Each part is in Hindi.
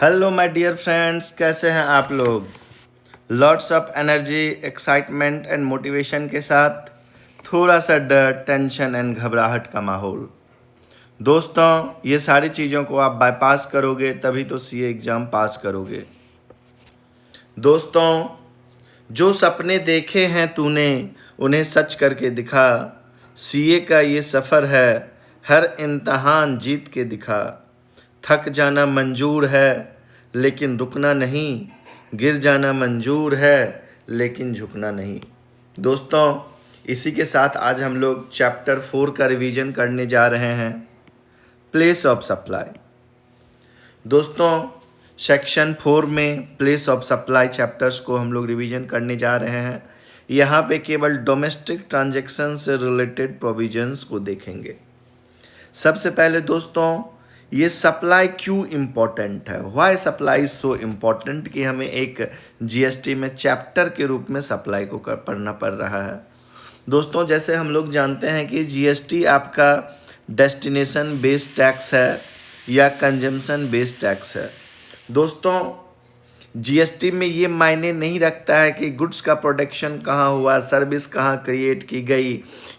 हेलो माय डियर फ्रेंड्स, कैसे हैं आप लोग। Lots of energy, excitement and motivation के साथ थोड़ा सा डर, टेंशन एंड घबराहट का माहौल। दोस्तों, ये सारी चीज़ों को आप बाईपास करोगे तभी तो सीए एग्ज़ाम पास करोगे। दोस्तों, जो सपने देखे हैं तूने उन्हें सच करके दिखा। सीए का ये सफ़र है, हर इम्तहान जीत के दिखा। थक जाना मंजूर है लेकिन रुकना नहीं, गिर जाना मंजूर है लेकिन झुकना नहीं। दोस्तों, इसी के साथ आज हम लोग चैप्टर 4 का रिवीजन करने जा रहे हैं, प्लेस ऑफ सप्लाई। दोस्तों, सेक्शन 4 में प्लेस ऑफ सप्लाई चैप्टर्स को हम लोग रिवीजन करने जा रहे हैं। यहाँ पे केवल डोमेस्टिक ट्रांजैक्शन से रिलेटेड प्रोविजंस को देखेंगे। सबसे पहले दोस्तों, ये सप्लाई क्यों इम्पोर्टेंट है, why supply is so important कि हमें एक जीएसटी में चैप्टर के रूप में सप्लाई को पढ़ना पड़ रहा है। दोस्तों, जैसे हम लोग जानते हैं कि जीएसटी आपका डेस्टिनेशन बेस्ड टैक्स है या कंजम्पशन बेस्ड टैक्स है। दोस्तों, जीएसटी में ये मायने नहीं रखता है कि गुड्स का प्रोडक्शन कहाँ हुआ, सर्विस कहाँ क्रिएट की गई,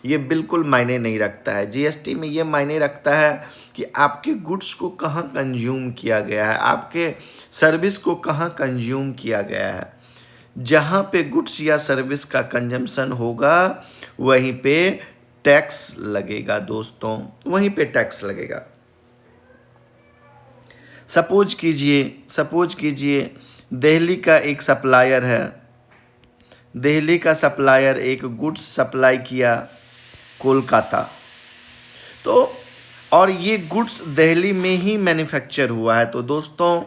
ये बिल्कुल मायने नहीं रखता है। जीएसटी में ये मायने रखता है कि आपके गुड्स को कहाँ कंज्यूम किया गया है, आपके सर्विस को कहाँ कंज्यूम किया गया है। जहाँ पे गुड्स या सर्विस का कंजम्पशन होगा वहीं पे टैक्स लगेगा। दोस्तों, वहीं पे टैक्स लगेगा। सपोज कीजिए दिल्ली का एक सप्लायर है। दिल्ली का सप्लायर एक गुड्स सप्लाई किया कोलकाता, तो और ये गुड्स दिल्ली में ही मैन्युफैक्चर हुआ है। तो दोस्तों,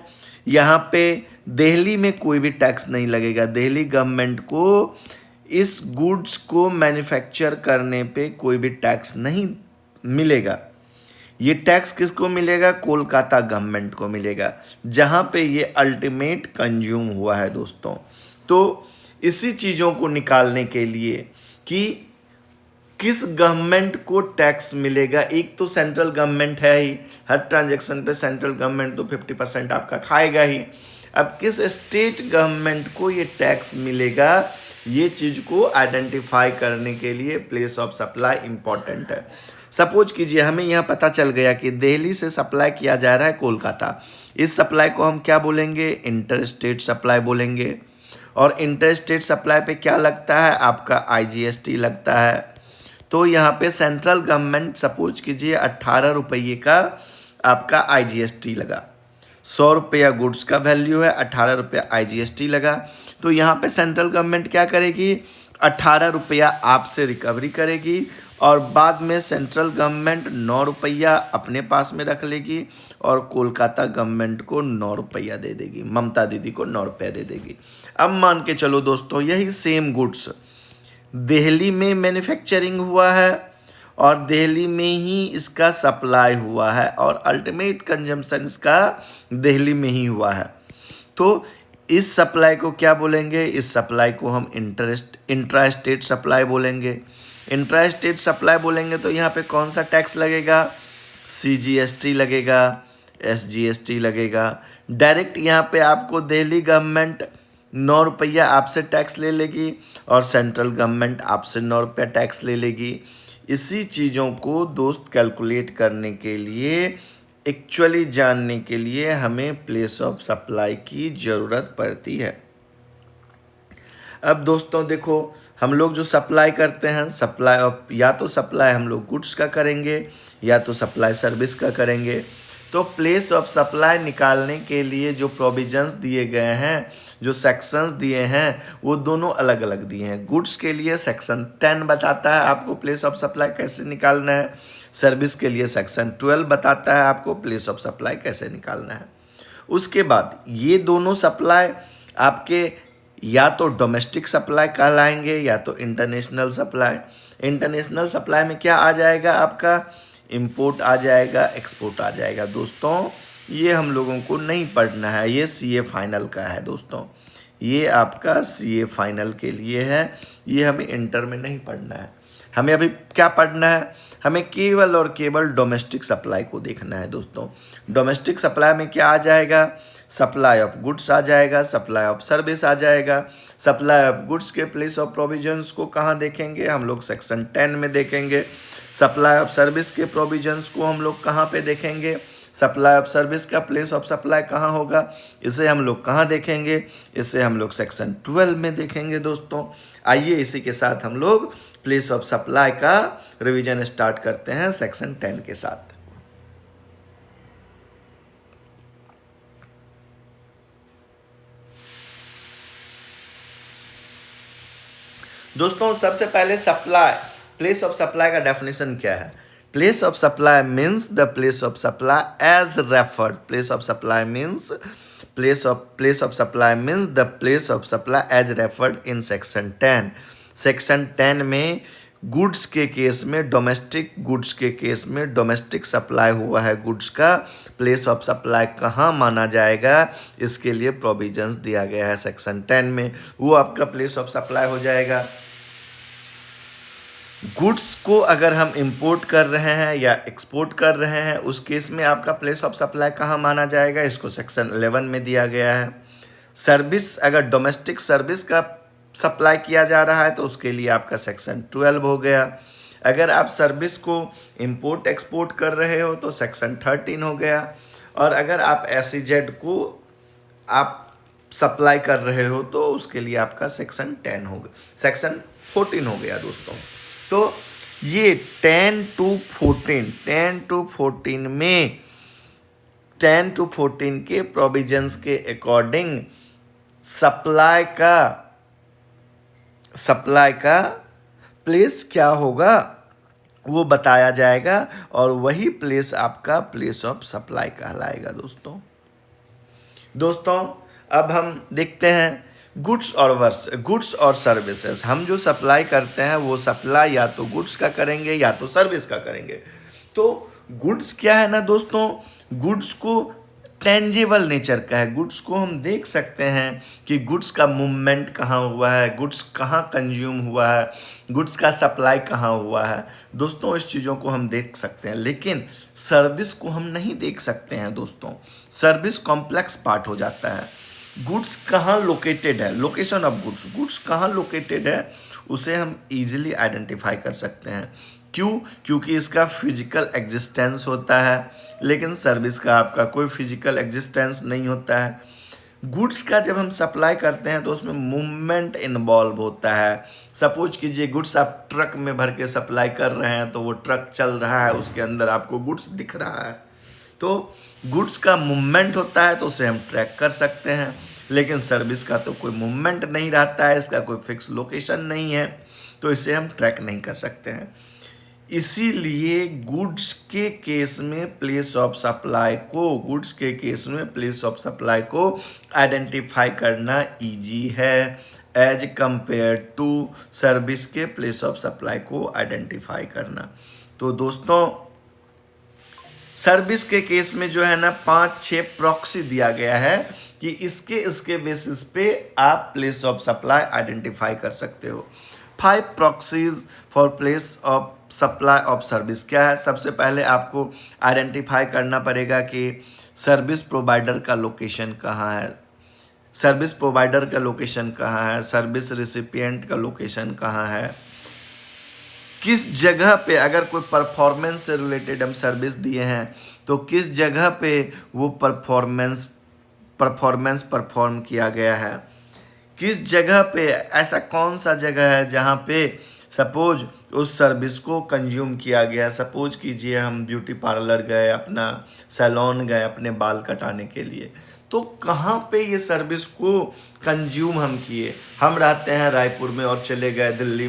यहाँ पे दिल्ली में कोई भी टैक्स नहीं लगेगा। दिल्ली गवर्नमेंट को इस गुड्स को मैन्युफैक्चर करने पे कोई भी टैक्स नहीं मिलेगा। ये टैक्स किसको मिलेगा? कोलकाता गवर्नमेंट को मिलेगा, जहाँ पे ये अल्टीमेट कंज्यूम हुआ है। दोस्तों, तो इसी चीज़ों को निकालने के लिए कि किस गवर्नमेंट को टैक्स मिलेगा, एक तो सेंट्रल गवर्नमेंट है ही, हर ट्रांजैक्शन पे सेंट्रल गवर्नमेंट तो 50% आपका खाएगा ही। अब किस स्टेट गवर्नमेंट को ये टैक्स मिलेगा, ये चीज़ को आइडेंटिफाई करने के लिए प्लेस ऑफ सप्लाई इम्पॉर्टेंट है। सपोज कीजिए हमें यहाँ पता चल गया कि दिल्ली से सप्लाई किया जा रहा है कोलकाता। इस सप्लाई को हम क्या बोलेंगे? इंटर स्टेट सप्लाई बोलेंगे। और इंटर स्टेट सप्लाई पे क्या लगता है? आपका आईजीएसटी लगता है। तो यहाँ पे सेंट्रल गवर्नमेंट सपोज कीजिए 18 रुपये का आपका आईजीएसटी लगा। 100 रुपया गुड्स का वैल्यू है, 18 रुपया आईजीएसटी लगा। तो यहाँ पे सेंट्रल गवर्नमेंट क्या करेगी? 18 रुपया आपसे रिकवरी करेगी और बाद में सेंट्रल गवर्नमेंट 9 रुपया अपने पास में रख लेगी और कोलकाता गवर्नमेंट को 9 रुपया दे देगी, ममता दीदी को 9 रुपया दे देगी। अब मान के चलो दोस्तों, यही सेम गुड्स दिल्ली में मैन्युफैक्चरिंग हुआ है और दिल्ली में ही इसका सप्लाई हुआ है और अल्टीमेट कंजम्पशन इसका दिल्ली में ही हुआ है। तो इस सप्लाई को क्या बोलेंगे? इस सप्लाई को हम इंट्रा स्टेट सप्लाई बोलेंगे। इंट्रा स्टेट सप्लाई बोलेंगे तो यहाँ पे कौन सा टैक्स लगेगा? सीजीएसटी लगेगा, एसजीएसटी लगेगा। डायरेक्ट यहाँ पे आपको दिल्ली गवर्नमेंट 9 रुपया आपसे टैक्स ले लेगी और सेंट्रल गवर्नमेंट आपसे 9 रुपया टैक्स ले लेगी। इसी चीज़ों को दोस्त कैलकुलेट करने के लिए, एक्चुअली जानने के लिए हमें प्लेस ऑफ सप्लाई की ज़रूरत पड़ती है। अब दोस्तों देखो, हम लोग जो सप्लाई करते हैं, सप्लाई ऑफ, या तो सप्लाई हम लोग गुड्स का करेंगे या तो सप्लाई सर्विस का करेंगे। तो प्लेस ऑफ सप्लाई निकालने के लिए जो प्रोविजंस दिए गए हैं, जो सेक्शंस दिए हैं, वो दोनों अलग अलग दिए हैं। गुड्स के लिए सेक्शन 10 बताता है आपको प्लेस ऑफ सप्लाई कैसे निकालना है। सर्विस के लिए सेक्शन 12 बताता है आपको प्लेस ऑफ सप्लाई कैसे निकालना है। उसके बाद ये दोनों सप्लाई आपके या तो डोमेस्टिक सप्लाई कहलाएंगे या तो इंटरनेशनल सप्लाई। इंटरनेशनल सप्लाई में क्या आ जाएगा? आपका इंपोर्ट आ जाएगा, एक्सपोर्ट आ जाएगा। दोस्तों, ये हम लोगों को नहीं पढ़ना है, ये सीए फाइनल का है। दोस्तों, ये आपका सीए फाइनल के लिए है, ये हमें इंटर में नहीं पढ़ना है। हमें अभी क्या पढ़ना है? हमें केवल और केवल डोमेस्टिक सप्लाई को देखना है दोस्तों। डोमेस्टिक सप्लाई में क्या आ जाएगा, सप्लाई ऑफ गुड्स आ जाएगा, सप्लाई ऑफ सर्विस आ जाएगा। सप्लाई ऑफ गुड्स के प्लेस ऑफ प्रोविजंस को कहाँ देखेंगे, हम लोग सेक्शन 10 में देखेंगे। सप्लाई ऑफ सर्विस के प्रोविजंस को हम लोग कहाँ पे देखेंगे, सप्लाई ऑफ सर्विस का प्लेस ऑफ सप्लाई कहाँ होगा, इसे हम लोग कहाँ देखेंगे, इसे हम लोग सेक्शन 12 में देखेंगे दोस्तों। आइए इसी के साथ हम लोग प्लेस ऑफ सप्लाई का रिवीजन स्टार्ट करते हैं सेक्शन 10 के साथ। दोस्तों सबसे पहले सप्लाई, प्लेस ऑफ सप्लाई का डेफिनेशन क्या है। Place of supply means the place of supply as referred. Place of supply means place of supply means the place of supply as referred in section 10। Section 10 में गुड्स के केस में, डोमेस्टिक गुड्स के केस में, डोमेस्टिक सप्लाई हुआ है गुड्स का, प्लेस ऑफ सप्लाई कहाँ माना जाएगा, इसके लिए प्रोविजंस दिया गया है सेक्शन 10 में। वो आपका प्लेस ऑफ सप्लाई हो जाएगा। गुड्स को अगर हम इंपोर्ट कर रहे हैं या एक्सपोर्ट कर रहे हैं, उस केस में आपका प्लेस ऑफ सप्लाई कहाँ माना जाएगा, इसको सेक्शन 11 में दिया गया है। सर्विस, अगर डोमेस्टिक सर्विस का सप्लाई किया जा रहा है तो उसके लिए आपका सेक्शन 12 हो गया। अगर आप सर्विस को इंपोर्ट एक्सपोर्ट कर रहे हो तो सेक्शन 13 हो गया। और अगर आप SEZ को आप सप्लाई कर रहे हो तो उसके लिए आपका सेक्शन 10 हो गया, सेक्शन 14 हो गया दोस्तों। तो ये 10 to 14 के प्रोविजंस के अकॉर्डिंग सप्लाई का प्लेस क्या होगा वो बताया जाएगा, और वही प्लेस आपका प्लेस ऑफ सप्लाई कहलाएगा दोस्तों अब हम देखते हैं गुड्स और सर्विसेज। हम जो सप्लाई करते हैं वो सप्लाई या तो गुड्स का करेंगे या तो सर्विस का करेंगे। तो गुड्स क्या है ना दोस्तों, गुड्स को टेंजिबल नेचर का है। गुड्स को हम देख सकते हैं कि गुड्स का मूवमेंट कहाँ हुआ है, गुड्स कहाँ कंज्यूम हुआ है, गुड्स का सप्लाई कहाँ हुआ है दोस्तों, इस चीज़ों को हम देख सकते हैं। लेकिन सर्विस को हम नहीं देख सकते हैं दोस्तों। सर्विस कॉम्प्लेक्स पार्ट हो जाता है। गुड्स कहाँ लोकेटेड है, लोकेशन ऑफ गुड्स कहाँ लोकेटेड है उसे हम इजीली आइडेंटिफाई कर सकते हैं। क्यों? क्योंकि इसका फिजिकल एग्जिस्टेंस होता है, लेकिन सर्विस का आपका कोई फिजिकल एग्जिस्टेंस नहीं होता है। गुड्स का जब हम सप्लाई करते हैं तो उसमें मूवमेंट इन्वॉल्व होता है। सपोज कीजिए गुड्स आप ट्रक में भर के सप्लाई कर रहे हैं तो वो ट्रक चल रहा है, उसके अंदर आपको गुड्स दिख रहा है, तो गुड्स का मूवमेंट होता है तो उसे हम ट्रैक कर सकते हैं। लेकिन सर्विस का तो कोई मूवमेंट नहीं रहता है, इसका कोई फिक्स लोकेशन नहीं है, तो इसे हम ट्रैक नहीं कर सकते हैं। इसीलिए गुड्स के केस में प्लेस ऑफ सप्लाई को आइडेंटिफाई करना इजी है एज कंपेयर टू सर्विस के प्लेस ऑफ सप्लाई को आइडेंटिफाई करना। तो दोस्तों सर्विस के केस में जो है ना 5-6 प्रॉक्सी दिया गया है कि इसके बेसिस पे आप प्लेस ऑफ सप्लाई आइडेंटिफाई कर सकते हो। 5 proxies for place of supply of service क्या है। सबसे पहले आपको आइडेंटिफाई करना पड़ेगा कि सर्विस प्रोवाइडर का लोकेशन कहाँ है, सर्विस रिसिपिएंट का लोकेशन कहाँ है, किस जगह पे, अगर कोई परफॉर्मेंस से रिलेटेड हम सर्विस दिए हैं तो किस जगह पे वो परफॉर्मेंस परफॉर्म किया गया है, किस जगह पे, ऐसा कौन सा जगह है जहाँ पे सपोज उस सर्विस को कंज्यूम किया गया। सपोज कीजिए हम ब्यूटी पार्लर गए, अपना सैलून गए अपने बाल कटाने के लिए, तो कहाँ पे ये सर्विस को कंज्यूम हम किए। हम रहते हैं रायपुर में और चले गए दिल्ली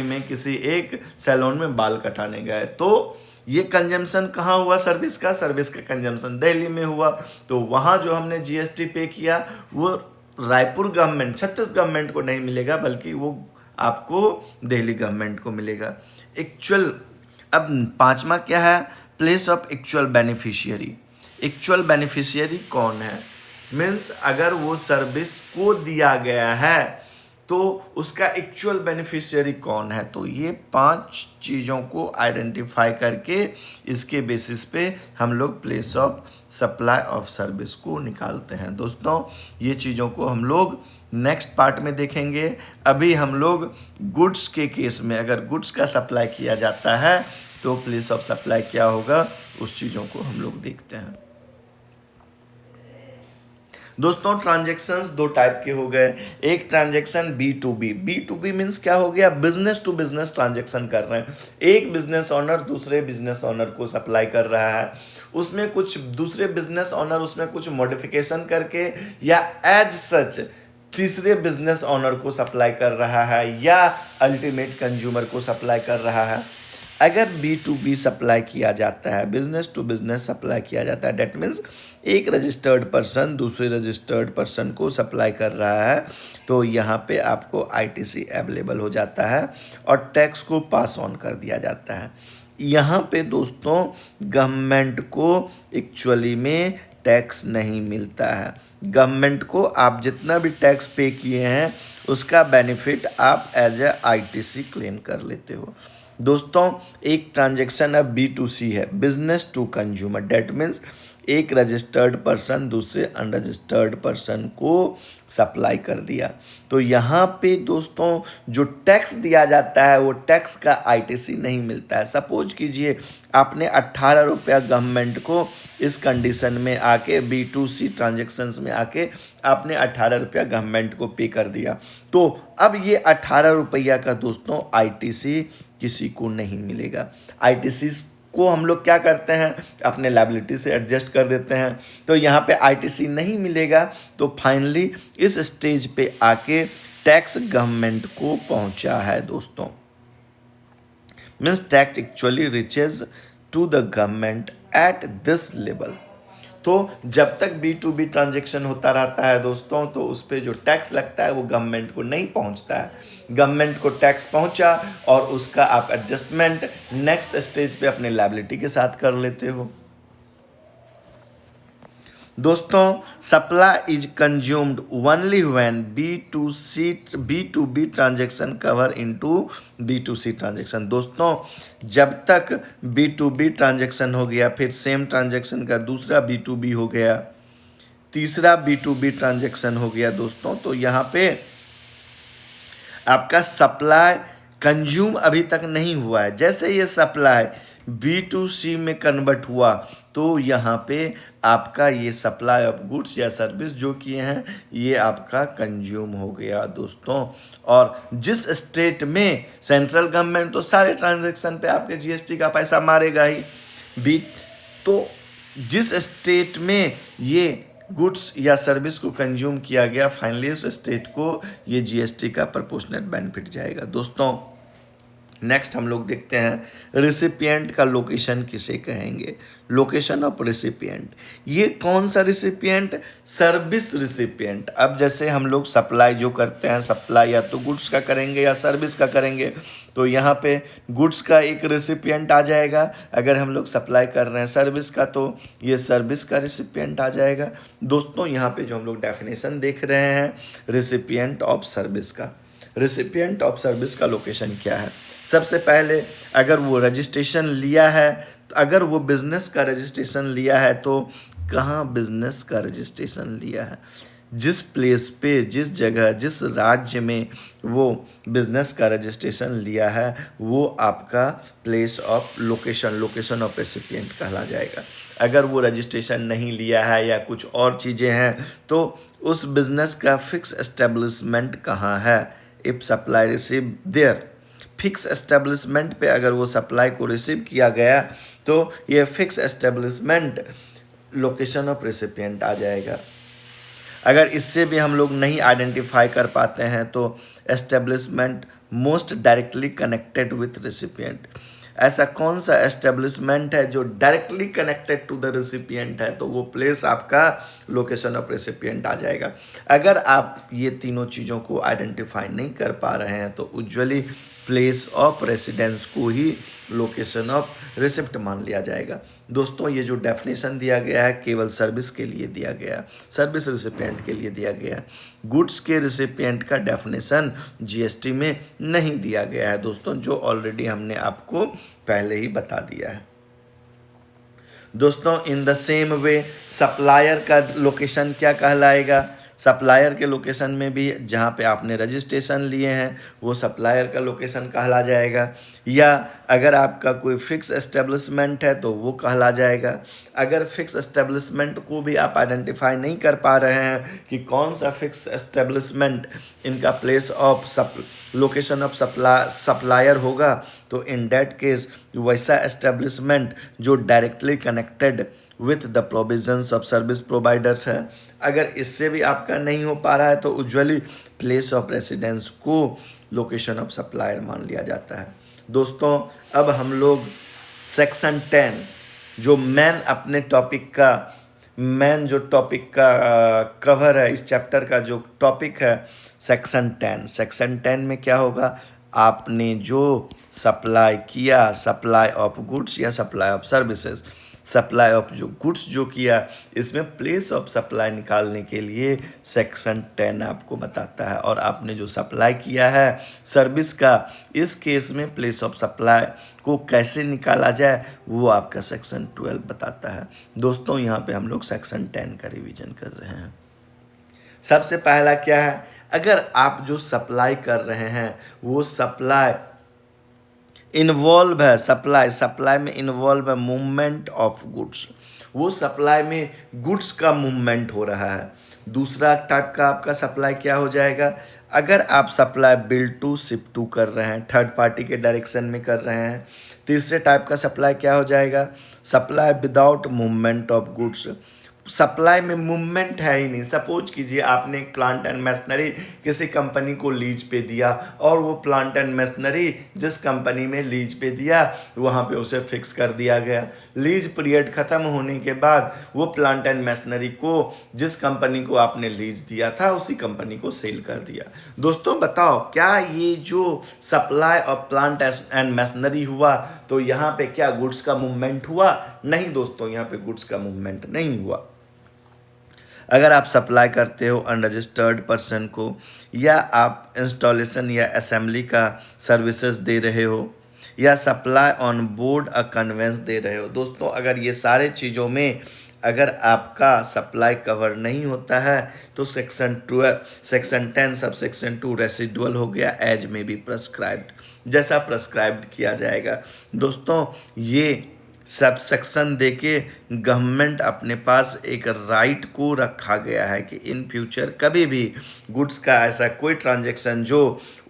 में किसी एक सैलून में बाल कटाने गए, तो ये कंजम्पशन कहाँ हुआ सर्विस का कंजम्पशन दिल्ली में हुआ। तो वहाँ जो हमने GST पे किया वो रायपुर गवर्नमेंट, छत्तीसगढ़ गवर्नमेंट को नहीं मिलेगा, बल्कि वो आपको दिल्ली गवर्नमेंट को मिलेगा। एक्चुअल, अब 5वां क्या है, प्लेस ऑफ एक्चुअल बेनिफिशियरी कौन है, मीन्स अगर वो सर्विस को दिया गया है तो उसका एक्चुअल बेनिफिशियरी कौन है। तो ये 5 चीज़ों को आइडेंटिफाई करके इसके बेसिस पे हम लोग place of supply of service को निकालते हैं। दोस्तों ये चीज़ों को हम लोग नेक्स्ट पार्ट में देखेंगे। अभी हम लोग गुड्स के केस में, अगर गुड्स का सप्लाई किया जाता है तो प्लेस ऑफ सप्लाई क्या होगा, उस चीज़ों को हम लोग देखते हैं। दोस्तों ट्रांजैक्शंस 2 टाइप के हो गए। एक ट्रांजैक्शन B2B। B2B मीन्स क्या हो गया, बिजनेस टू बिजनेस ट्रांजैक्शन कर रहे हैं। एक बिजनेस ऑनर दूसरे बिजनेस ऑनर को सप्लाई कर रहा है, उसमें कुछ दूसरे बिजनेस ऑनर उसमें कुछ मॉडिफिकेशन करके या एज सच तीसरे बिजनेस ऑनर को सप्लाई कर रहा है या अल्टीमेट कंज्यूमर को सप्लाई कर रहा है। अगर B2B सप्लाई किया जाता है, बिजनेस टू बिजनेस सप्लाई किया जाता है, डेट मीन्स एक रजिस्टर्ड पर्सन दूसरे रजिस्टर्ड पर्सन को सप्लाई कर रहा है, तो यहाँ पे आपको ITC अवेलेबल हो जाता है और टैक्स को पास ऑन कर दिया जाता है। यहाँ पे दोस्तों गवर्नमेंट को एक्चुअली में टैक्स नहीं मिलता है। गवर्नमेंट को आप जितना भी टैक्स पे किए हैं उसका बेनिफिट आप एज ए ITC क्लेम कर लेते हो। दोस्तों एक ट्रांजैक्शन अब B2C है, business to consumer, that means एक रजिस्टर्ड पर्सन दूसरे अनरजिस्टर्ड पर्सन को सप्लाई कर दिया। तो यहाँ पे दोस्तों जो टैक्स दिया जाता है वो टैक्स का ITC नहीं मिलता है। सपोज कीजिए आपने 18 रुपया गवर्नमेंट को इस कंडीशन में आके B2C ट्रांजेक्शन्स में आके आपने 18 रुपया गवर्नमेंट को पे कर दिया, तो अब ये 18 रुपया का दोस्तों ITC किसी को नहीं मिलेगा। ITC को हम लोग क्या करते हैं, अपने लायबिलिटी से एडजस्ट कर देते हैं, तो यहाँ पे ITC नहीं मिलेगा। तो फाइनली इस स्टेज पे आके टैक्स गवर्नमेंट को पहुंचा है दोस्तों, means tax actually reaches to the government at this level. तो जब तक B2B ट्रांजैक्शन होता रहता है दोस्तों, तो उस पर जो टैक्स लगता है वो गवर्नमेंट को नहीं पहुंचता है। गवर्नमेंट को टैक्स पहुंचा और उसका आप एडजस्टमेंट नेक्स्ट स्टेज पे अपने लायबिलिटी के साथ कर लेते हो। दोस्तों supply is consumed only when B2B transaction cover into B2C transaction. दोस्तों जब तक B2B ट्रांजैक्शन हो गया, फिर सेम ट्रांजैक्शन का दूसरा B2B हो गया, तीसरा B2B ट्रांजैक्शन हो गया दोस्तों, तो यहाँ पे आपका सप्लाई कंज्यूम अभी तक नहीं हुआ है। जैसे ये सप्लाई B2C में कन्वर्ट हुआ तो यहाँ पे आपका ये सप्लाई ऑफ गुड्स या सर्विस जो किए हैं ये आपका कंज्यूम हो गया दोस्तों। और जिस स्टेट में सेंट्रल गवर्नमेंट तो सारे ट्रांजैक्शन पे आपके GST का पैसा मारेगा ही, तो जिस स्टेट में ये गुड्स या सर्विस को कंज्यूम किया गया, फाइनली उस स्टेट को ये GST का प्रोपोर्शनेट बेनिफिट जाएगा। दोस्तों नेक्स्ट हम लोग देखते हैं रिसिपिएंट का लोकेशन किसे कहेंगे, लोकेशन ऑफ रिसिपिएंट। ये कौन सा रिसिपिएंट, सर्विस रिसिपिएंट। अब जैसे हम लोग सप्लाई जो करते हैं, सप्लाई या तो गुड्स का करेंगे या सर्विस का करेंगे, तो यहाँ पे गुड्स का एक रिसिपिएंट आ जाएगा। अगर हम लोग सप्लाई कर रहे हैं सर्विस का तो ये सर्विस का रिसिपिएंट आ जाएगा। दोस्तों यहाँ पे जो हम लोग डेफिनेशन देख रहे हैं रिसिपिएंट ऑफ सर्विस का, रिसिपिएंट ऑफ सर्विस का लोकेशन क्या है। सबसे पहले अगर वो रजिस्ट्रेशन लिया है, अगर वो बिजनेस का रजिस्ट्रेशन लिया है तो कहाँ बिजनेस का रजिस्ट्रेशन लिया है, जिस प्लेस पे, जिस जगह, जिस राज्य में वो बिजनेस का रजिस्ट्रेशन लिया है वो आपका place of location, location of recipient कहला जाएगा। अगर वो रजिस्ट्रेशन नहीं लिया है या कुछ और चीज़ें हैं तो उस बिजनेस का फिक्स एस्टेब्लिशमेंट कहाँ है। If supply receive there, fix establishment पे अगर वो सप्लाई को रिसीव किया गया तो ये fix establishment location of recipient आ जाएगा। अगर इससे भी हम लोग नहीं आइडेंटिफाई कर पाते हैं तो establishment most directly connected with recipient. ऐसा कौन सा एस्टेब्लिशमेंट है जो directly connected to the recipient है, तो वो प्लेस आपका लोकेशन ऑफ रेसिपिएंट आ जाएगा। अगर आप ये तीनों चीज़ों को आइडेंटिफाई नहीं कर पा रहे हैं तो यूजुअली प्लेस ऑफ रेसिडेंस को ही लोकेशन ऑफ रिसिप्ट मान लिया जाएगा। दोस्तों ये जो डेफिनेशन दिया गया है केवल सर्विस के लिए दिया गया, सर्विस रिसिपिएंट के लिए दिया गया। गुड्स के रिसिपिएंट का डेफिनेशन जीएसटी में नहीं दिया गया है दोस्तों, जो ऑलरेडी हमने आपको पहले ही बता दिया है। दोस्तों इन द सेम वे सप्लायर का लोकेशन क्या कहलाएगा? सप्लायर के लोकेशन में भी जहाँ पे आपने रजिस्ट्रेशन लिए हैं वो सप्लायर का लोकेशन कहला जाएगा, या अगर आपका कोई फिक्स एस्टेब्लिशमेंट है तो वो कहला जाएगा। अगर फिक्स एस्टेब्लिशमेंट को भी आप आइडेंटिफाई नहीं कर पा रहे हैं कि कौन सा फिक्स एस्टेब्लिशमेंट इनका place of location of supplier होगा, तो इन दैट केस वैसा एस्टेब्लिशमेंट जो directly connected with the provisions of service providers है। अगर इससे भी आपका नहीं हो पा रहा है तो उज्ज्वली प्लेस ऑफ रेसिडेंस को लोकेशन ऑफ सप्लायर मान लिया जाता है। दोस्तों अब हम लोग सेक्शन 10 जो अपने टॉपिक का जो टॉपिक का कवर है, इस चैप्टर का जो टॉपिक है सेक्शन 10 में क्या होगा? आपने जो सप्लाई किया, सप्लाई ऑफ गुड्स या supply of services, supply of जो गुड्स जो किया, इसमें प्लेस ऑफ सप्लाई निकालने के लिए सेक्शन 10 आपको बताता है। और आपने जो सप्लाई किया है सर्विस का, इस केस में प्लेस ऑफ सप्लाई को कैसे निकाला जाए वो आपका सेक्शन 12 बताता है। दोस्तों यहाँ पे हम लोग सेक्शन 10 का रिवीजन कर रहे हैं। सबसे पहला क्या है? अगर आप जो सप्लाई कर रहे हैं वो सप्लाई इन्वॉल्व है, सप्लाई में इन्वॉल्व है मूवमेंट ऑफ गुड्स, वो सप्लाई में गुड्स का मूवमेंट हो रहा है। दूसरा टाइप का आपका सप्लाई क्या हो जाएगा? अगर आप supply bill to ship to कर रहे हैं, थर्ड पार्टी के डायरेक्शन में कर रहे हैं। तीसरे टाइप का सप्लाई क्या हो जाएगा? Supply without movement of goods, supply में मूवमेंट है ही नहीं। सपोज कीजिए आपने एक प्लांट एंड मशीनरी किसी कंपनी को लीज पे दिया, और वो प्लांट एंड मशीनरी जिस कंपनी में लीज पे दिया वहाँ पे उसे फिक्स कर दिया गया। लीज पीरियड ख़त्म होने के बाद वो प्लांट एंड मशीनरी को जिस कंपनी को आपने लीज दिया था उसी कंपनी को सेल कर दिया। दोस्तों बताओ, क्या ये जो supply of plant and machinery हुआ तो यहाँ पे क्या गुड्स का मूवमेंट हुआ? नहीं दोस्तों, यहाँ पे गुड्स का मूवमेंट नहीं हुआ। अगर आप सप्लाई करते हो अनरजिस्टर्ड पर्सन को, या आप इंस्टॉलेशन या असेंबली का सर्विसेज दे रहे हो, या supply on board a conveyance दे रहे हो, दोस्तों अगर ये सारे चीज़ों में अगर आपका सप्लाई कवर नहीं होता है तो सेक्शन 10 सब सेक्शन 2 रेसिडुअल हो गया, एज में बी प्रेस्क्राइब्ड, जैसा प्रेस्क्राइब्ड किया जाएगा। दोस्तों ये सब सेक्शन देके गवर्नमेंट अपने पास एक राइट को रखा गया है कि इन फ्यूचर कभी भी गुड्स का ऐसा कोई ट्रांजैक्शन जो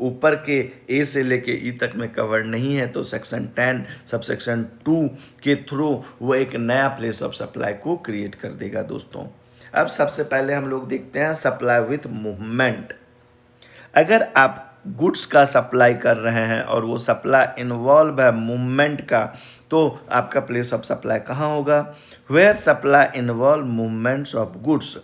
ऊपर के ए से लेके ई तक में कवर नहीं है तो सेक्शन 10 सब सेक्शन 2 के थ्रू वो एक नया प्लेस ऑफ सप्लाई को क्रिएट कर देगा। दोस्तों अब सबसे पहले हम लोग देखते हैं सप्लाई विथ मूवमेंट। अगर आप गुड्स का सप्लाई कर रहे हैं और वो सप्लाई इन्वॉल्व है मूवमेंट का, तो आपका प्लेस ऑफ सप्लाई कहाँ होगा? Where supply involve movements of goods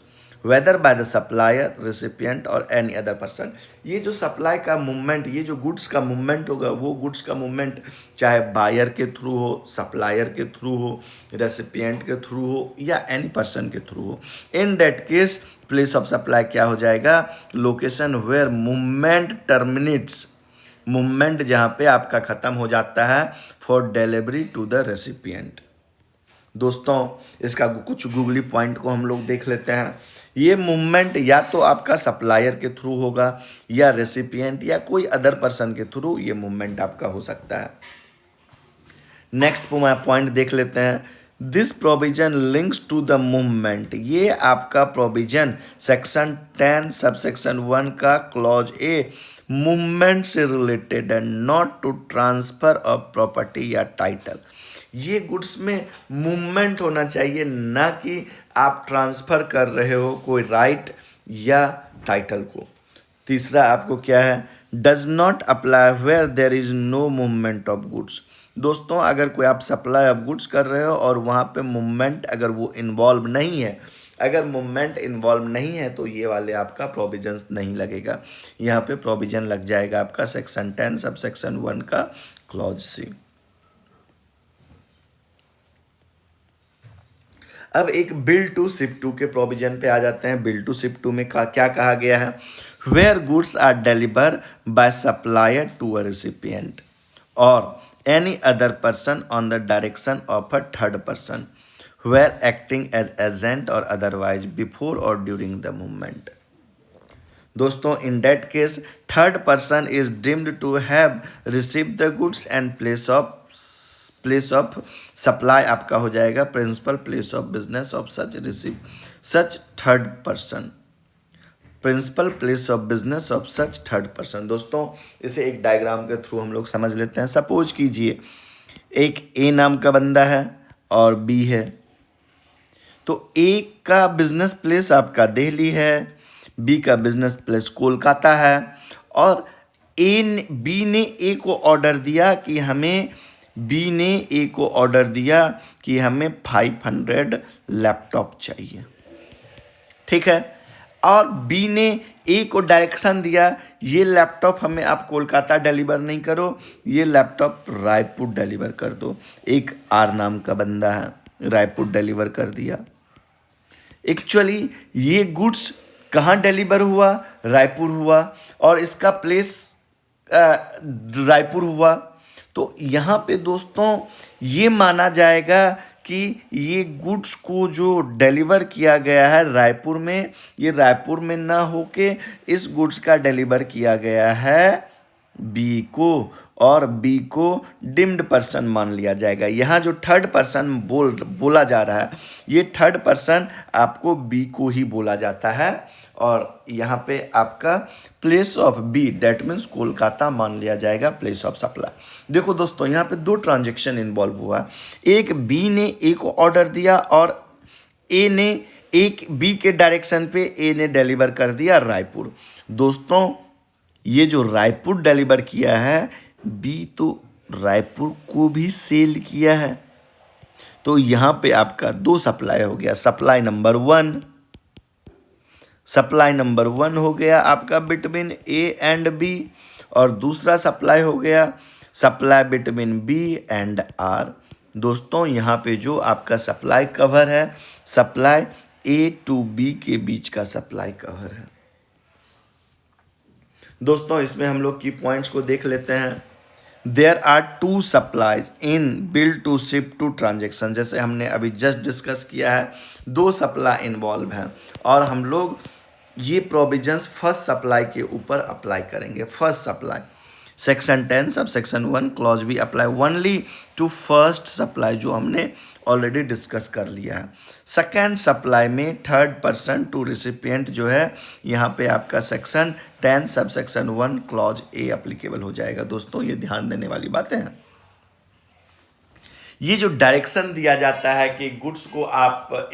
whether by the supplier, recipient और एनी अदर पर्सन। ये जो सप्लाई का मूवमेंट, ये जो गुड्स का मूवमेंट होगा, वो गुड्स का मूवमेंट चाहे बायर के थ्रू हो, सप्लायर के थ्रू हो, रेसिपिएंट के थ्रू हो या एनी पर्सन के थ्रू हो। In that case place of supply क्या हो जाएगा? Location where movement terminates, movement जहाँ पे आपका ख़त्म हो जाता है for delivery to the recipient. दोस्तों इसका कुछ गूगली पॉइंट को हम लोग देख लेते हैं। ये मूवमेंट या तो आपका सप्लायर के थ्रू होगा या रेसिपिएंट या कोई अदर पर्सन के थ्रू ये मूवमेंट आपका हो सकता है। नेक्स्ट पॉइंट देख लेते हैं। This provision links to the movement, ये आपका प्रोविजन सेक्शन 10 सब सेक्शन 1 का क्लॉज ए मूवमेंट से रिलेटेड है, not to transfer of property या टाइटल। ये गुड्स में मूवमेंट होना चाहिए, ना कि आप ट्रांसफ़र कर रहे हो कोई राइट या टाइटल को। तीसरा आपको क्या है? Does not apply where there is no movement of goods. दोस्तों अगर कोई आप सप्लाई ऑफ गुड्स कर रहे हो और वहाँ पे मूवमेंट अगर वो इन्वॉल्व नहीं है, अगर मूवमेंट इन्वॉल्व नहीं है तो ये वाले आपका प्रोविजंस नहीं लगेगा। यहाँ पे प्रोविजन लग जाएगा आपका सेक्शन 10 सब सेक्शन 1 का क्लॉज सी। अब एक बिल टू शिप टू के प्रोविजन पे आ जाते हैं। बिल टू शिप टू में क्या कहा गया है? Where goods are deliver by supplier to a recipient और any other person on the direction of a third person where acting as agent और अदरवाइज बिफोर और ड्यूरिंग द मूवमेंट। दोस्तों, in that case third person is deemed to have receive the goods and place of supply आपका हो जाएगा principal place of business of such third person. Principal place of business of such third person. दोस्तों, इसे एक डायग्राम के थ्रू हम लोग समझ लेते हैं। सपोज कीजिए एक ए नाम का बंदा है और बी है। तो ए का बिजनेस प्लेस आपका दिल्ली है, बी का बिजनेस प्लेस कोलकाता है और बी ने ए को ऑर्डर दिया कि हमें 500 लैपटॉप चाहिए। ठीक है। और बी ने ए को डायरेक्शन दिया, ये लैपटॉप हमें आप कोलकाता डिलीवर नहीं करो, ये लैपटॉप रायपुर डिलीवर कर दो। एक आर नाम का बंदा है, रायपुर डिलीवर कर दिया। एक्चुअली ये गुड्स कहाँ डिलीवर हुआ? रायपुर हुआ और इसका प्लेस रायपुर हुआ। तो यहाँ पे दोस्तों ये माना जाएगा कि ये गुड्स को जो डिलीवर किया गया है रायपुर में, ये रायपुर में ना होके इस गुड्स का डिलीवर किया गया है बी को और बी को डिम्ड पर्सन मान लिया जाएगा। यहाँ जो थर्ड पर्सन बोला जा रहा है, ये थर्ड पर्सन आपको बी को ही बोला जाता है और यहाँ पे आपका place of B that means Kolkata मान लिया जाएगा प्लेस ऑफ सप्लाई। देखो दोस्तों, यहाँ पे 2 ट्रांजेक्शन इन्वॉल्व हुआ। एक बी ने ए को ऑर्डर दिया और ए ने एक बी के डायरेक्शन पे ए ने डिलीवर कर दिया रायपुर। दोस्तों, ये जो रायपुर डिलीवर किया है बी तो रायपुर को भी सेल किया है। तो यहाँ पे आपका 2 सप्लाई हो गया। सप्लाई नंबर 1 हो गया आपका बिटवीन ए एंड बी और दूसरा सप्लाई हो गया supply between B and R. दोस्तों, यहाँ पे जो आपका सप्लाई कवर है, सप्लाई ए टू बी के बीच का सप्लाई कवर है। दोस्तों, इसमें हम लोग की पॉइंट्स को देख लेते हैं। There are 2 supplies in bill to ship to transaction. जैसे हमने अभी जस्ट डिस्कस किया है, 2 सप्लाई इन्वॉल्व हैं और हम लोग ये प्रोविजंस फर्स्ट सप्लाई के ऊपर अप्लाई करेंगे। First supply section 10 sub section 1 clause B apply only to first supply, जो हमने ऑलरेडी डिस्कस कर लिया है। सेकेंड सप्लाई में थर्ड पर्सन टू रिसिपिएंट जो है, यहाँ पे आपका section 10 sub section 1 clause A applicable हो जाएगा। दोस्तों, ये ध्यान देने वाली बातें हैं। ये जो डायरेक्शन दिया जाता है कि गुड्स को आप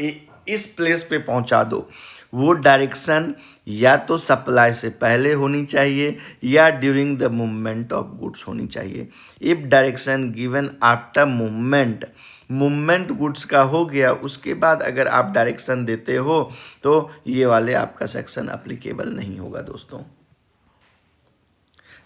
इस प्लेस पे पहुंचा दो, वो डायरेक्शन या तो सप्लाई से पहले होनी चाहिए या during the movement of goods होनी चाहिए। If direction given after movement goods का हो गया, उसके बाद अगर आप डायरेक्शन देते हो तो ये वाले आपका सेक्शन अप्लीकेबल नहीं होगा। दोस्तों,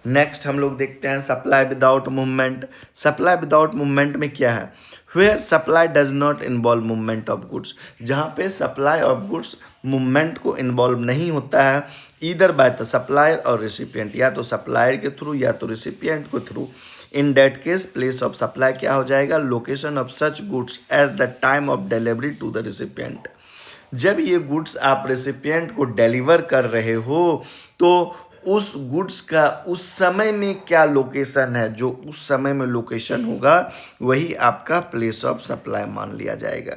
नेक्स्ट हम लोग देखते हैं supply without movement. Supply without movement में क्या है? Where supply does not involve movement of goods. जहाँ पे सप्लाई ऑफ गुड्स मूवमेंट को इन्वॉल्व नहीं होता है, ईदर बाय द सप्लायर और रिसिपिएंट, या तो सप्लायर के थ्रू या तो रिसिपिएंट के through. In that case place of supply क्या हो जाएगा? Location of such goods at the time of delivery to the recipient. जब ये गुड्स आप रेसिपिएंट को डिलीवर कर रहे हो तो उस गुड्स का उस समय में क्या लोकेशन है, जो उस समय में लोकेशन होगा वही आपका प्लेस ऑफ सप्लाई मान लिया जाएगा।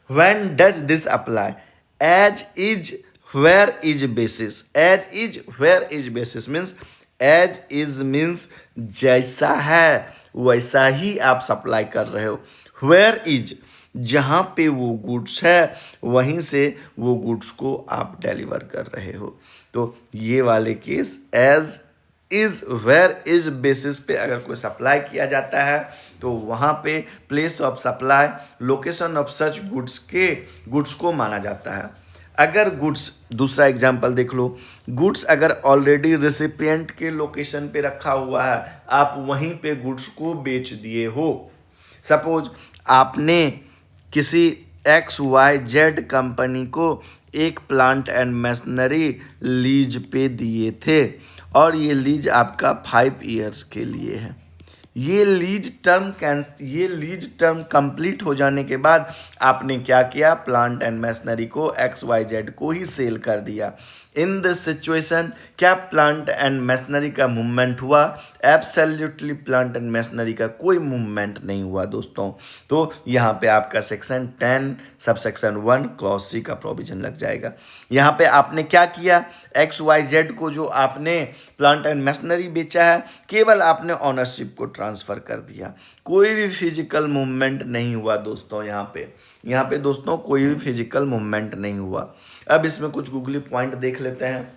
When does this apply? As is where is basis. As is where is basis means, as is means जैसा है वैसा ही आप सप्लाई कर रहे हो। वेयर इज, जहाँ पे वो गुड्स है वहीं से वो गुड्स को आप डिलीवर कर रहे हो। तो ये वाले case as is where is basis पे अगर कोई सप्लाई किया जाता है तो वहाँ पे place of supply location of such goods को माना जाता है। अगर गुड्स, दूसरा एग्जांपल देख लो, गुड्स अगर ऑलरेडी रेसिपिएंट के लोकेशन पे रखा हुआ है, आप वहीं पे गुड्स को बेच दिए हो। सपोज आपने किसी XYZ कंपनी को एक प्लांट एंड मशीनरी लीज पे दिए थे और ये लीज आपका 5 ईयर्स के लिए है। ये लीज टर्म कंप्लीट हो जाने के बाद आपने क्या किया, प्लांट एंड मशीनरी को XYZ को ही सेल कर दिया। इन दिस सिचुएशन क्या प्लांट एंड मशीनरी का मूवमेंट हुआ? एब्सोल्युटली प्लांट एंड मशीनरी का कोई मूवमेंट नहीं हुआ दोस्तों। तो यहाँ पे आपका सेक्शन 10 सबसेक्शन 1 क्लॉज सी का प्रोविजन लग जाएगा। यहाँ पे आपने क्या किया, XYZ को जो आपने प्लांट एंड मशीनरी बेचा है केवल आपने ऑनरशिप को ट्रांसफर कर दिया, कोई भी फिजिकल मूवमेंट नहीं हुआ दोस्तों। यहाँ पे दोस्तों कोई भी फिजिकल मूवमेंट नहीं हुआ। अब इसमें कुछ गूगली पॉइंट देख लेते हैं।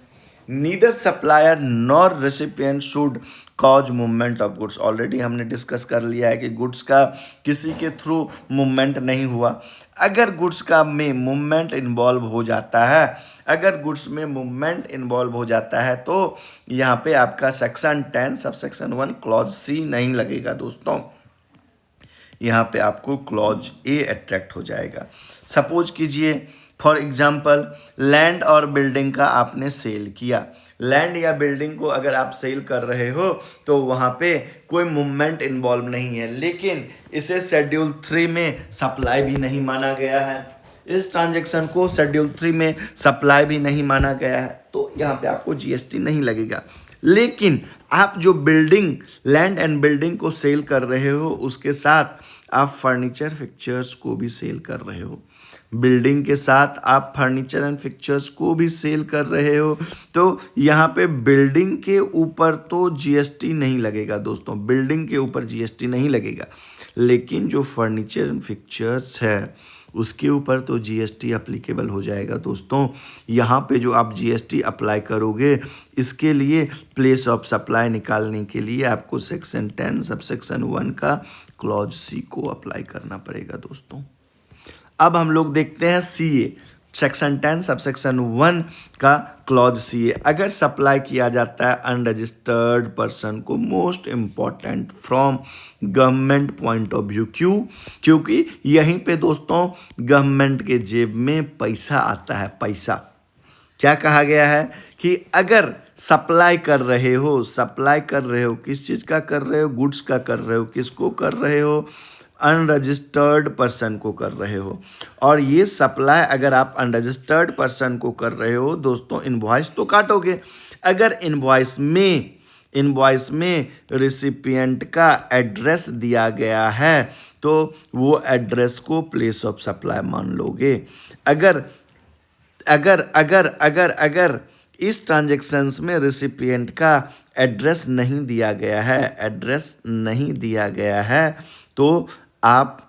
Neither supplier nor recipient should cause movement of goods. Already हमने डिस्कस कर लिया है कि गुड्स का किसी के थ्रू मूवमेंट नहीं हुआ। अगर गुड्स का में मूवमेंट इन्वॉल्व हो जाता है, अगर गुड्स में मूवमेंट इन्वॉल्व हो जाता है तो यहाँ पे आपका सेक्शन 10 सबसेक्शन 1 क्लॉज सी नहीं लगेगा दोस्तों। यहाँ पे आपको क्लॉज ए अट्रैक्ट हो जाएगा। सपोज कीजिए फॉर एग्जाम्पल लैंड और बिल्डिंग का आपने सेल किया। लैंड या बिल्डिंग को अगर आप सेल कर रहे हो तो वहाँ पे कोई मूवमेंट इन्वॉल्व नहीं है, लेकिन इसे शेड्यूल 3 में सप्लाई भी नहीं माना गया है। इस ट्रांजैक्शन को शेड्यूल 3 में सप्लाई भी नहीं माना गया है, तो यहाँ पे आपको GST नहीं लगेगा। लेकिन आप जो बिल्डिंग लैंड एंड बिल्डिंग को सेल कर रहे हो उसके साथ आप फर्नीचर फिक्चर्स को भी सेल कर रहे हो, बिल्डिंग के साथ आप फर्नीचर एंड फिक्चर्स को भी सेल कर रहे हो, तो यहाँ पे बिल्डिंग के ऊपर तो GST नहीं लगेगा दोस्तों, बिल्डिंग के ऊपर GST नहीं लगेगा। लेकिन जो फर्नीचर एंड फिक्चर्स है उसके ऊपर तो GST अप्लीकेबल हो जाएगा दोस्तों। यहाँ पे जो आप GST अप्लाई करोगे इसके लिए प्लेस ऑफ सप्लाई निकालने के लिए आपको सेक्शन 10 सबसेक्शन 1 का क्लॉज सी को अप्लाई करना पड़ेगा दोस्तों। अब हम लोग देखते हैं CA सेक्शन 10 सबसेक्शन 1 का क्लॉज CA। अगर सप्लाई किया जाता है अनरजिस्टर्ड पर्सन को, most important from government point of view, क्योंकि यहीं पे दोस्तों गवर्नमेंट के जेब में पैसा आता है। पैसा क्या कहा गया है कि अगर सप्लाई कर रहे हो किस चीज़ का कर रहे हो, गुड्स का कर रहे हो, किसको कर रहे हो, अनरजिस्टर्ड पर्सन को कर रहे हो। और ये सप्लाई अगर आप अनरजिस्टर्ड पर्सन को कर रहे हो दोस्तों, इनवॉइस तो काटोगे। अगर इनवॉइस में रिसिपिएंट का एड्रेस दिया गया है तो वो एड्रेस को प्लेस ऑफ सप्लाई मान लोगे। अगर अगर अगर अगर अगर इस ट्रांजैक्शंस में रिसिपिएंट का एड्रेस नहीं दिया गया है तो आप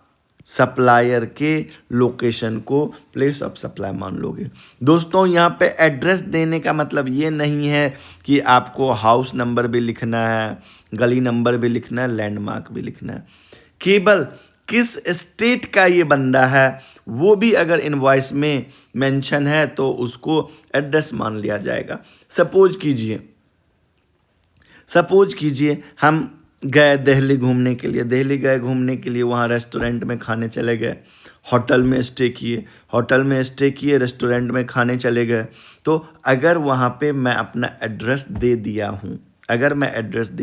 सप्लायर के लोकेशन को प्लेस ऑफ सप्लाई मान लोगे। दोस्तों यहाँ पे एड्रेस देने का मतलब ये नहीं है कि आपको हाउस नंबर भी लिखना है, गली नंबर भी लिखना है, लैंडमार्क भी लिखना है। केवल किस स्टेट का ये बंदा है वो भी अगर इनवॉइस में मेंशन है तो उसको एड्रेस मान लिया जाएगा। सपोज कीजिए हम गए दिल्ली घूमने के लिए, वहाँ रेस्टोरेंट में खाने चले गए, होटल में स्टे किए, रेस्टोरेंट में खाने चले गए। तो अगर वहाँ पे मैं अपना एड्रेस दे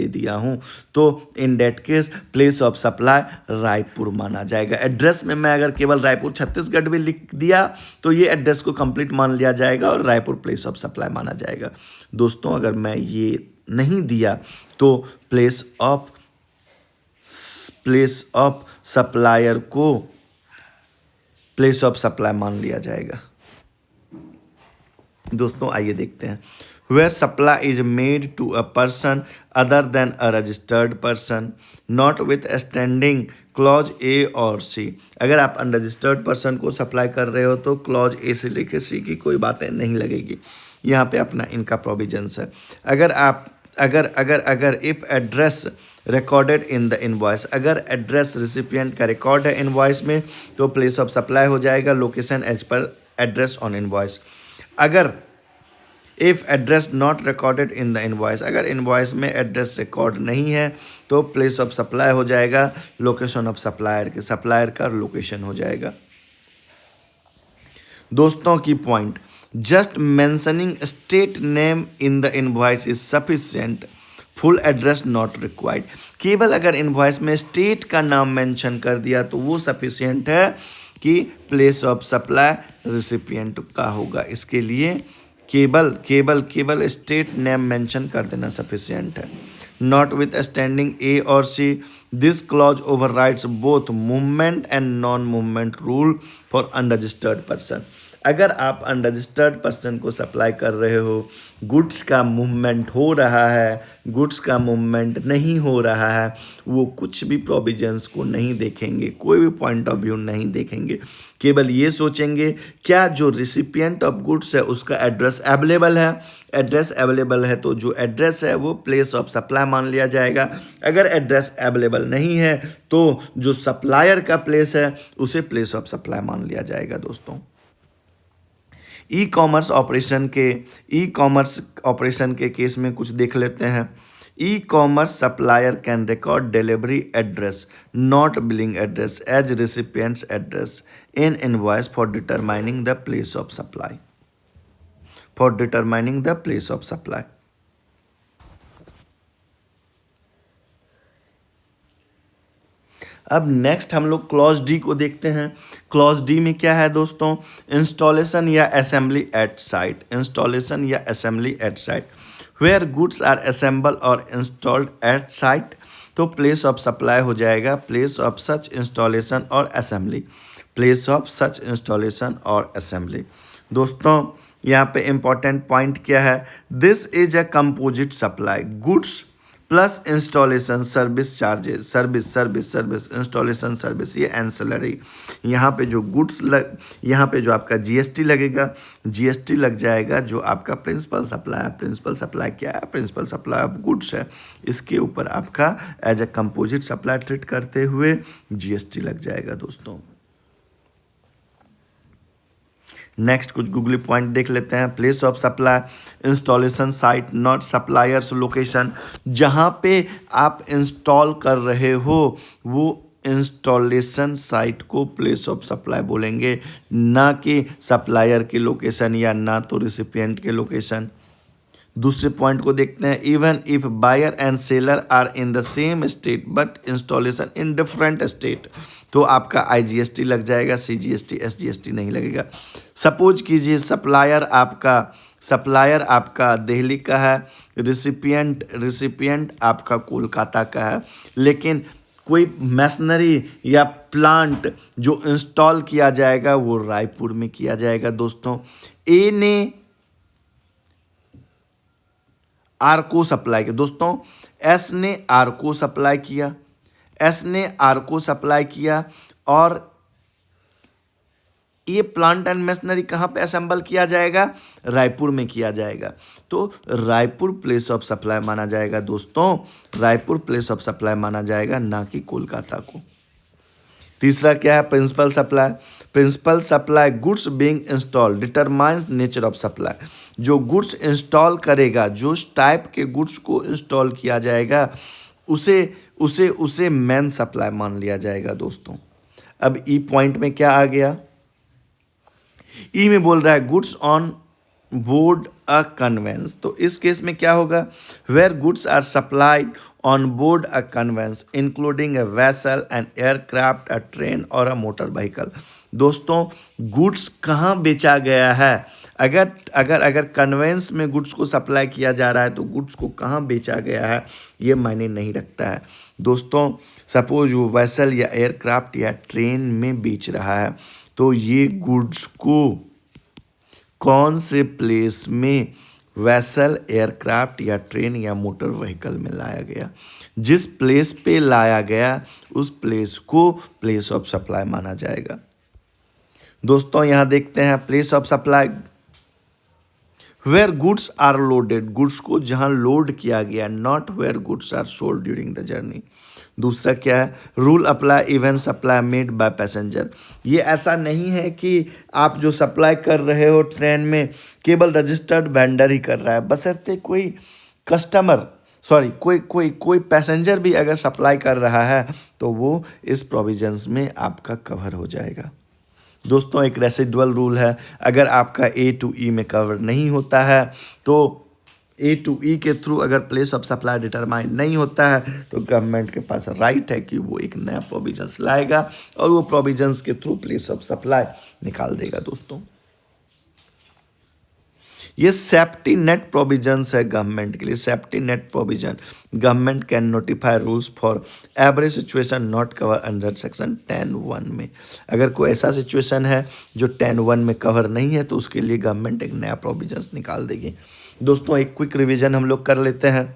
दिया हूँ तो in that case place of supply Raipur माना जाएगा। एड्रेस में मैं अगर केवल रायपुर छत्तीसगढ़ भी लिख दिया तो ये एड्रेस को कंप्लीट मान लिया जाएगा और रायपुर प्लेस ऑफ सप्लाई माना जाएगा। दोस्तों अगर मैं ये नहीं दिया तो प्लेस ऑफ सप्लायर को प्लेस ऑफ सप्लाई मान लिया जाएगा। दोस्तों आइए देखते हैं। Where supply is made to a person other than a registered person, notwithstanding clause A और C। अगर आप अनरजिस्टर्ड पर्सन को सप्लाई कर रहे हो तो क्लॉज A से लेकर C की कोई बातें नहीं लगेगी। यहाँ पे अपना इनका प्रोविजंस है। अगर if address recorded in the invoice, अगर एड्रेस रिसिपिएंट का रिकॉर्ड है इनवॉइस में तो प्लेस ऑफ सप्लाई हो जाएगा location as per address on invoice. अगर if address not recorded in the invoice, अगर इनवॉइस में एड्रेस रिकॉर्ड नहीं है तो प्लेस ऑफ सप्लाई हो जाएगा लोकेशन ऑफ सप्लायर का लोकेशन हो जाएगा। दोस्तों key point, just mentioning state name in the invoice is sufficient, full address not required. केवल अगर इनवॉइस में स्टेट का नाम मेंशन कर दिया तो वो सफिशिएंट है कि प्लेस ऑफ सप्लाई रिसिपिएंट का होगा। इसके लिए केवल केवल केवल स्टेट नेम मेंशन कर देना सफिशिएंट है। नॉट विथ स्टैंडिंग ए और C, this clause overrides both movement and non movement rule for unregistered person. अगर आप अनरजिस्टर्ड पर्सन को सप्लाई कर रहे हो, गुड्स का मूवमेंट हो रहा है, गुड्स का मूवमेंट नहीं हो रहा है, वो कुछ भी प्रोविजंस को नहीं देखेंगे, कोई भी पॉइंट ऑफ व्यू नहीं देखेंगे, केवल ये सोचेंगे क्या जो रिसिपिएंट ऑफ गुड्स है उसका एड्रेस अवेलेबल है। एड्रेस अवेलेबल है तो जो एड्रेस है वो प्लेस ऑफ सप्लाई मान लिया जाएगा। अगर एड्रेस अवेलेबल नहीं है तो जो सप्लायर का प्लेस है उसे प्लेस ऑफ सप्लाई मान लिया जाएगा। दोस्तों, ई कॉमर्स ऑपरेशन के केस में कुछ देख लेते हैं। E commerce supplier can record delivery address not billing address as recipients address in invoice for determining the place of supply. अब नेक्स्ट हम लोग क्लॉज डी को देखते हैं। क्लॉज डी में क्या है दोस्तों, इंस्टॉलेशन या assembly at site. Where goods are assemble और इंस्टॉल्ड एट साइट, तो प्लेस ऑफ सप्लाई हो जाएगा प्लेस ऑफ सच इंस्टॉलेशन और असेंबली। दोस्तों, यहाँ पे इंपॉर्टेंट पॉइंट क्या है, this is a composite supply, goods plus installation service charges, service installation service, ये एंसिलरी। यहाँ पे जो गुड्स यहाँ पे जो आपका जीएसटी लगेगा, जीएसटी लग जाएगा जो आपका प्रिंसिपल सप्लाई है। प्रिंसिपल सप्लाई क्या है, प्रिंसिपल सप्लाई ऑफ गुड्स है, इसके ऊपर आपका as a composite supply treat करते हुए जीएसटी लग जाएगा। दोस्तों, नेक्स्ट कुछ गूगली पॉइंट देख लेते हैं। Place of supply, installation site not suppliers location. जहाँ पे आप इंस्टॉल कर रहे हो वो इंस्टॉलेशन साइट को प्लेस ऑफ सप्लाई बोलेंगे, ना कि सप्लायर की लोकेशन या ना तो रिसिपिएंट के लोकेशन। दूसरे पॉइंट को देखते हैं, even if buyer and seller are in the same state but installation in different state, तो आपका आईजीएसटी लग जाएगा, सीजीएसटी एसजीएसटी नहीं लगेगा। सपोज कीजिए सप्लायर आपका दिल्ली का है, रिसिपिएंट आपका कोलकाता का है, लेकिन कोई मशीनरी या प्लांट जो इंस्टॉल किया जाएगा वो रायपुर में किया जाएगा। दोस्तों, ए ने आर को सप्लाई किया, दोस्तों एस ने आर को सप्लाई किया, और ये प्लांट एंड मशीनरी कहाँ पे असेंबल किया जाएगा, रायपुर में किया जाएगा, तो रायपुर प्लेस ऑफ सप्लाई माना जाएगा। दोस्तों, रायपुर प्लेस ऑफ सप्लाई माना जाएगा, ना कि कोलकाता को। तीसरा क्या है, principal supply goods being install determines nature of supply. जो गुड्स इंस्टॉल करेगा, जो टाइप के गुड्स को इंस्टॉल किया जाएगा उसे मेन सप्लाई मान लिया जाएगा। दोस्तों, अब ई पॉइंट में क्या आ गया, ई में बोल रहा है goods on board a conveyance, तो इस केस में क्या होगा, where goods are supplied on board a conveyance including a vessel, an aircraft, a train और अ मोटर व्हीकल। दोस्तों, गुड्स कहाँ बेचा गया है, अगर कन्वेंस में गुड्स को सप्लाई किया जा रहा है तो गुड्स को कहाँ बेचा गया है ये मायने नहीं रखता है। दोस्तों, सपोज वो वेसल या एयरक्राफ्ट या ट्रेन में बेच रहा है, तो ये गुड्स को कौन से प्लेस में, वेसल, एयरक्राफ्ट या ट्रेन या मोटर व्हीकल में लाया गया, जिस प्लेस पे लाया गया उस प्लेस को प्लेस ऑफ सप्लाई माना जाएगा। दोस्तों, यहाँ देखते हैं place of supply, where goods are loaded, goods को जहाँ लोड किया गया, not where goods are sold during the journey. दूसरा क्या है, rule apply even supply made by passenger. ये ऐसा नहीं है कि आप जो सप्लाई कर रहे हो ट्रेन में केवल रजिस्टर्ड वेंडर ही कर रहा है, बशर्ते कोई कस्टमर कोई पैसेंजर भी अगर सप्लाई कर रहा है तो वो इस प्रोविजंस में आपका कवर हो जाएगा। दोस्तों एक रेसिडुअल रूल है, अगर आपका ए टू ई में कवर नहीं होता है तो ए टू ई के थ्रू अगर प्लेस ऑफ सप्लाई डिटरमाइन नहीं होता है तो गवर्नमेंट के पास राइट है कि वो एक नया प्रोविजंस लाएगा और वो प्रोविजंस के थ्रू प्लेस ऑफ सप्लाई निकाल देगा। दोस्तों ये सेफ्टी नेट प्रोविजंस है गवर्नमेंट के लिए। Safety net provision, government can notify rules for every situation not cover under section 10(1) में। अगर कोई ऐसा सिचुएशन है जो 10(1) में कवर नहीं है तो उसके लिए गवर्नमेंट एक नया प्रोविजंस निकाल देगी। दोस्तों एक क्विक रिवीजन हम लोग कर लेते हैं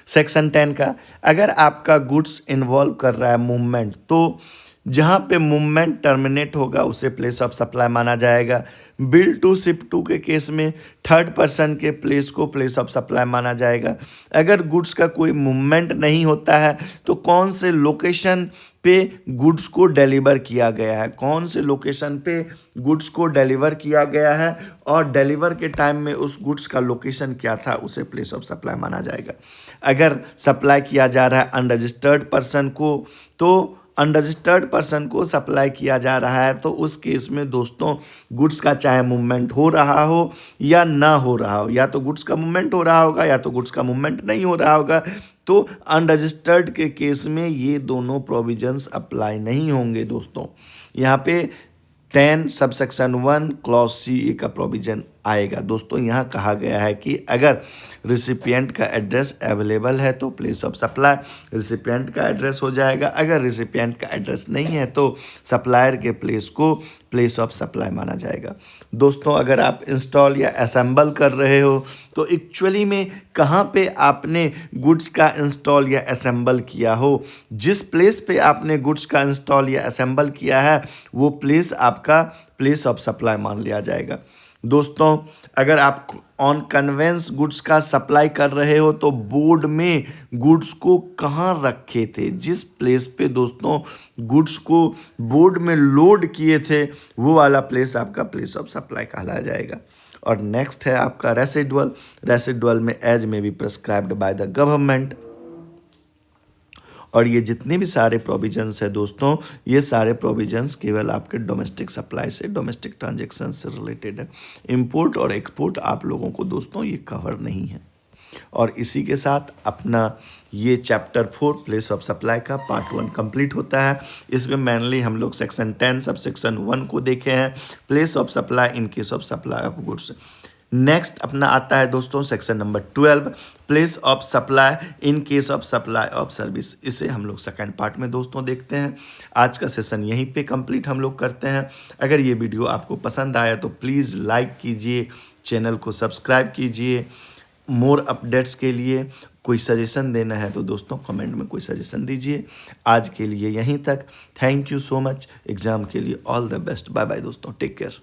सेक्शन 10 का। अगर आपका गुड्स इन्वॉल्व कर रहा है मूवमेंट, तो जहाँ पे मूवमेंट टर्मिनेट होगा उसे प्लेस ऑफ सप्लाई माना जाएगा। बिल टू शिप टू के केस में थर्ड पर्सन के प्लेस को प्लेस ऑफ सप्लाई माना जाएगा। अगर गुड्स का कोई मूवमेंट नहीं होता है तो कौन से लोकेशन पे गुड्स को डिलीवर किया गया है, कौन से लोकेशन पे गुड्स को डिलीवर किया गया है और डिलीवर के टाइम में उस गुड्स का लोकेशन क्या था, उसे प्लेस ऑफ सप्लाई माना जाएगा। अगर सप्लाई किया जा रहा है अनरजिस्टर्ड पर्सन को, तो अनरजिस्टर्ड पर्सन को सप्लाई किया जा रहा है तो उस केस में दोस्तों गुड्स का चाहे मूवमेंट हो रहा हो या ना हो रहा हो, या तो गुड्स का मूवमेंट हो रहा होगा या तो गुड्स का मूवमेंट नहीं हो रहा होगा, तो अनरजिस्टर्ड के केस में ये दोनों प्रोविजंस अप्लाई नहीं होंगे। दोस्तों यहाँ पे 10 सबसेक्शन 1 क्लॉज सी का प्रोविजन आएगा। दोस्तों यहाँ कहा गया है कि अगर रिसिपिएंट का एड्रेस अवेलेबल है तो प्लेस ऑफ सप्लाई रिसिपिएंट का एड्रेस हो जाएगा। अगर रिसिपिएंट का एड्रेस नहीं है तो सप्लायर के प्लेस को प्लेस ऑफ सप्लाई माना जाएगा। दोस्तों अगर आप इंस्टॉल या असेंबल कर रहे हो तो एक्चुअली में कहाँ पे आपने गुड्स का इंस्टॉल या असेंबल किया हो, जिस प्लेस पे आपने गुड्स का इंस्टॉल या असेंबल किया है वो प्लेस आपका प्लेस ऑफ सप्लाई मान लिया जाएगा। दोस्तों अगर आप ऑन कन्वेंस गुड्स का सप्लाई कर रहे हो तो बोर्ड में गुड्स को कहाँ रखे थे, जिस प्लेस पे दोस्तों गुड्स को बोर्ड में लोड किए थे वो वाला प्लेस आपका प्लेस ऑफ सप्लाई कहलाया जाएगा। और नेक्स्ट है आपका रेसिडुअल। रेसिडुअल में एज में be prescribed by the government. और ये जितने भी सारे प्रोविजंस है दोस्तों, ये सारे प्रोविजंस केवल आपके डोमेस्टिक सप्लाई से, डोमेस्टिक ट्रांजैक्शन से रिलेटेड है। इंपोर्ट और एक्सपोर्ट आप लोगों को दोस्तों ये कवर नहीं है। और इसी के साथ अपना ये चैप्टर 4 प्लेस ऑफ सप्लाई का पार्ट 1 कंप्लीट होता है। इसमें मेनली हम लोग सेक्शन 10 सबसेक्शन 1 को देखे हैं, place of supply in case of supply of goods. Next अपना आता है दोस्तों section number 12 place of supply in case of supply of service. इसे हम लोग सेकंड पार्ट में दोस्तों देखते हैं। आज का सेशन यहीं पे कंप्लीट हम लोग करते हैं। अगर ये वीडियो आपको पसंद आया तो प्लीज़ लाइक कीजिए, चैनल को सब्सक्राइब कीजिए। मोर अपडेट्स के लिए कोई सजेशन देना है तो दोस्तों कमेंट में कोई सजेशन दीजिए। आज के लिए यहीं तक। Thank you so much. Exam के लिए all the best. Bye bye दोस्तों, टेक केयर।